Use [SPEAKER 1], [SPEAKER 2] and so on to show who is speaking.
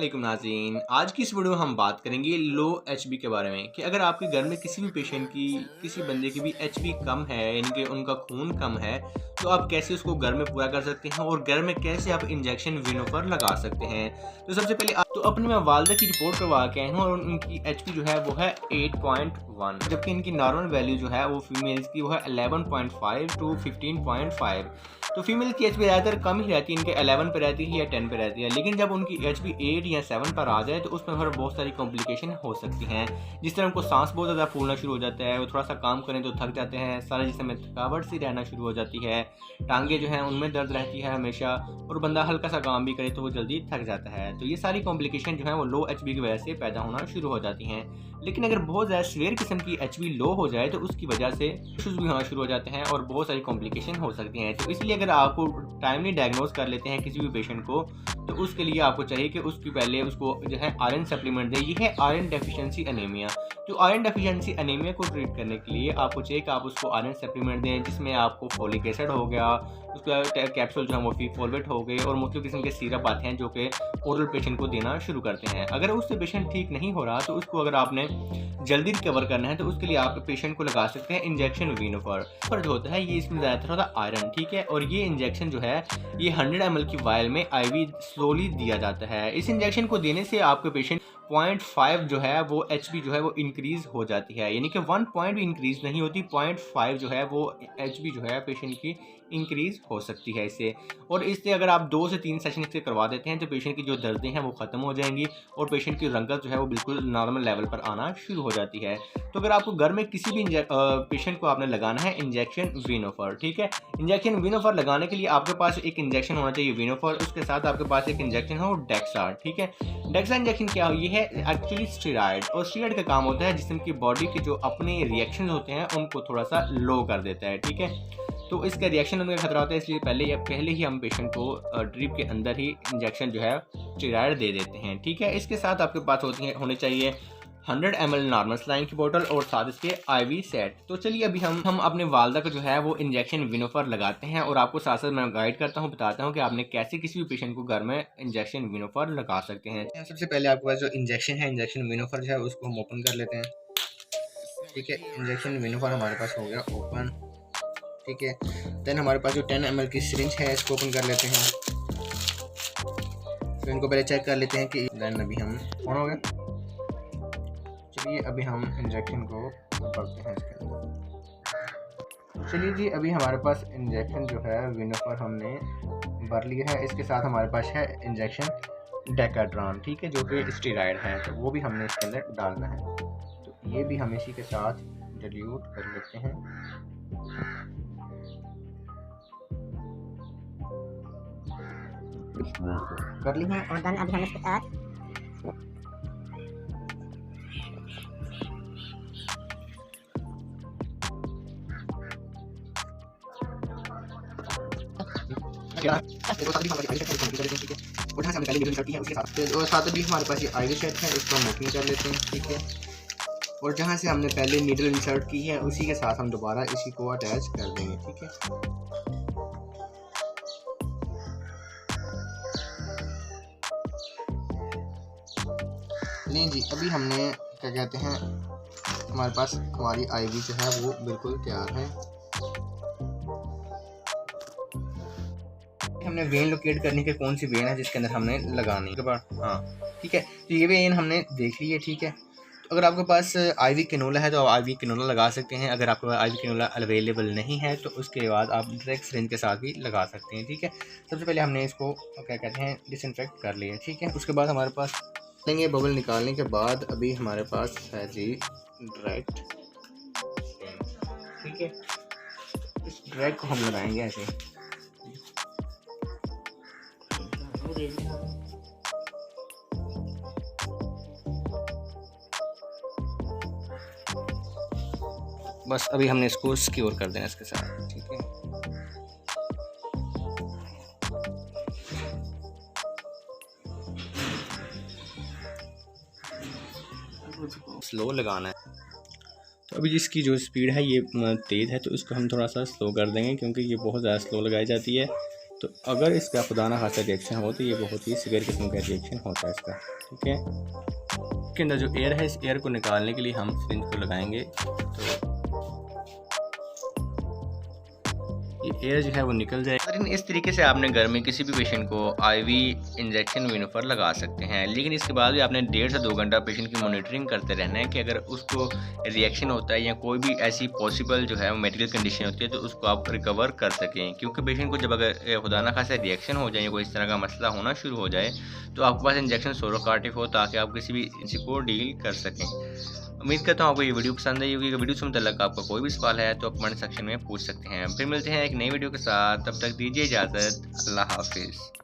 [SPEAKER 1] अस्सलामुअलैकुम नाज़रीन, आज की इस वीडियो में हम बात करेंगे लो एचबी के बारे में कि अगर आपके घर में किसी भी पेशेंट की किसी बंदे की भी एचबी कम है यानी कि उनका खून कम है तो आप कैसे उसको घर में पूरा कर सकते हैं और घर में कैसे आप इंजेक्शन विनोफर लगा सकते हैं। तो सबसे पहले आप तो अपनी मैं वालदा की रिपोर्ट करवा के आया हूँ और उनकी एचबी जो है वो है 8.1, जबकि इनकी नॉर्मल वैल्यू जो है वो फीमेल्स की वो है 11.5 टू 15.5। तो फीमेल की एचबी ज़्यादातर कम ही रहती है, इनके 11 पे रहती है या 10 पे रहती है, लेकिन जब उनकी एचबी 8 या 7 पर आ जाए तो उसमें फिर बहुत सारी कॉम्प्लिकेशन हो सकती हैं। जिस तरह उनको सांस बहुत ज़्यादा फूलना शुरू हो जाता है, वो थोड़ा सा काम करें तो थक जाते हैं, सारे जिस्म में थकावट सी रहना शुरू हो जाती है, टांगे जो हैं उनमें दर्द रहती है हमेशा, और बंदा हल्का सा काम भी करे तो वो जल्दी थक जाता है। तो ये सारी कॉम्प्लिकेशन जो है वो लो एचबी की वजह से पैदा होना शुरू हो जाती हैं। लेकिन अगर बहुत ज़्यादा सीवियर किस्म की एचबी लो हो जाए तो उसकी वजह से इश्यूज भी होना शुरू हो जाते हैं और बहुत सारी कॉम्प्लिकेशन हो सकती हैं। तो इसलिए अगर आपको टाइमली डायग्नोज कर लेते हैं किसी भी पेशेंट को तो उसके लिए आपको चाहिए कि उसकी पहले उसको जो है आयरन सप्लीमेंट दें। ये है आयरन डेफिशिएंसी एनीमिया। तो आयरन डेफिशिएंसी एनीमिया को ट्रीट करने के लिए आपको चाहिए कि आप उसको आयरन सप्लीमेंट दें, जिसमें आपको फोलिक एसिड हो गया, उसका कैप्सूल जो है वो फॉलवेट हो गए और मुख्तलिफ किस्म के सिरप आते हैं जो कि ओरल पेशेंट को देना शुरू करते हैं। अगर उससे पेशेंट ठीक नहीं हो रहा तो उसको अगर आपने जल्दी रिकवर करना है तो उसके लिए आप पेशेंट को लगा सकते हैं इंजेक्शन विनोफर। पर जो होता है ये इसमें ज़्यादातर होता है आयरन, ठीक है, और ये इंजेक्शन जो है ये 100 ml की वायल में आईवी स्लोली दिया जाता है। इस इंजेक्शन को देने से आपके पेशेंट 0.5 जो है वो एचबी जो है वो इंक्रीज हो जाती है, यानी कि 1 पॉइंट भी इंक्रीज नहीं होती, 0.5 जो है वो एचबी जो है पेशेंट की इंक्रीज हो सकती है इससे। और इससे अगर आप 2 से 3 सेशन इससे करवा देते हैं तो पेशेंट की जो दर्दें हैं वो ख़त्म हो जाएंगी और पेशेंट की रंगत जो है वो बिल्कुल नॉर्मल लेवल पर आना शुरू हो जाती है। तो अगर आपको घर में किसी भी पेशेंट को आपने लगाना है इंजेक्शन विनोफर, ठीक है, इंजेक्शन विनोफर लगाने के लिए आपके पास एक इंजेक्शन होना चाहिए विनोफर, उसके साथ आपके पास एक इंजेक्शन हो डेक्सा, ठीक है। डेक्सा इंजेक्शन क्या हो, ये है एक्चुअली स्टेरॉइड, और स्टेरॉइड का काम होता है जिस्म की बॉडी के जो अपने रिएक्शन होते हैं उनको थोड़ा सा लो कर देता है, ठीक है। तो इसका रिएक्शन होने का खतरा होता है, इसलिए पहले ही हम पेशेंट को ड्रिप के अंदर ही इंजेक्शन जो है स्टेरॉइड दे देते हैं, ठीक है। इसके साथ आपके पास होने चाहिए 100 ml नॉर्मल सलाइन की बोतल और साथ इसके आईवी सेट। तो चलिए अभी हम अपने वालदा को जो है वो इंजेक्शन विनोफर लगाते हैं और आपको साथ साथ मैं गाइड करता हूँ, बताता हूँ कि आपने कैसे किसी भी पेशेंट को घर में इंजेक्शन विनोफर लगा सकते हैं। सबसे पहले आपके पास जो इंजेक्शन है इंजेक्शन विनोफर जो है उसको हम ओपन कर लेते हैं, ठीक है। इंजेक्शन विनोफर हमारे पास हो गया ओपन, ठीक है। देन हमारे पास जो 10 ml की सिरिंज है इसको ओपन कर लेते हैं। तो इनको पहले चेक कर लेते हैं कि देन अभी हम ऑन हो गए। चलिए अभी हम इंजेक्शन को भरते हैं इसके अंदर। चलिए जी, अभी हमारे पास इंजेक्शन जो है विनोफर हमने भर लिया है। इसके साथ हमारे पास है इंजेक्शन डेकाड्रॉन, ठीक है, जो कि स्टेरॉइड है, तो वो भी हमने इसके अंदर डालना है। तो ये भी हम इसी के साथ डिल्यूट कर लेते हैं। कर ली है और देन अभी हम इसके साथ और जहाँ से हमने पहले वीडियो की है उसके साथ भी हमारे पास ये आईवी सेट है, इसको हम ओपन कर लेते हैं, ठीक है। और जहाँ से हमने पहले नीडल इंसर्ट की है उसी के साथ हम दोबारा इसी को अटैच कर देंगे, ठीक है। नहीं जी, अभी हमने क्या कहते हैं हमारे पास हमारी आईवी जो है वो बिल्कुल तैयार है। हमने वेन लोकेट करनी है, कौन सी वेन है जिसके अंदर हमने लगानी है, हाँ ठीक है। तो ये वेन हमने देख ली है, ठीक है। तो अगर आपके पास आईवी कैनोला है तो आप आईवी कैनोला लगा सकते हैं। अगर आपके पास आईवी कैनोला अवेलेबल नहीं है तो उसके बाद आप डायरेक्ट सिरिंज के साथ भी लगा सकते हैं, ठीक है। सबसे पहले हमने इसको क्या कहते हैं डिसइंफेक्ट कर लिया, ठीक है। उसके बाद हमारे पास लेंगे बबल निकालने के बाद अभी हमारे पास है जी डायरेक्ट, ठीक है। इस ड्रैग को हम लगाएंगे ऐसे, बस अभी हमने इसको सिक्योर कर देना इसके साथ, ठीक है। स्लो लगाना है। तो अभी जिसकी जो स्पीड है ये तेज़ है तो इसको हम थोड़ा सा स्लो कर देंगे क्योंकि ये बहुत ज़्यादा स्लो लगाई जाती है, तो अगर इसका खुदा ना खासा रिएक्शन हो तो ये बहुत ही सीवियर किस्म का रिएक्शन होता है इसका। ठीक है, इसके अंदर जो एयर है, इस एयर को निकालने के लिए हम सिरिंज को लगाएंगे तो ये एयर जो है वो निकल जाए। लेकिन इस तरीके से आपने घर में किसी भी पेशेंट को आईवी इंजेक्शन विनोफर लगा सकते हैं, लेकिन इसके बाद भी आपने 1.5 से 2 घंटा पेशेंट की मॉनिटरिंग करते रहना है कि अगर उसको रिएक्शन होता है या कोई भी ऐसी पॉसिबल जो है मेडिकल कंडीशन होती है तो उसको आप रिकवर कर सकें। क्योंकि पेशेंट को जब अगर खुदा ना खासा रिएक्शन हो जाए, कोई इस तरह का मसला होना शुरू हो जाए तो आपके पास इंजेक्शन सोरोकार्टिव हो ताकि आप किसी भी इसको डील कर सकें। उम्मीद करता हूँ आपको ये वीडियो पसंद आई होगी। अगर वीडियो से मुतल्लिक़ आपका कोई भी सवाल है तो आप कमेंट सेक्शन में पूछ सकते हैं। फिर मिलते हैं एक नई वीडियो के साथ, तब तक दीजिए इजाज़त। अल्लाह हाफिज़।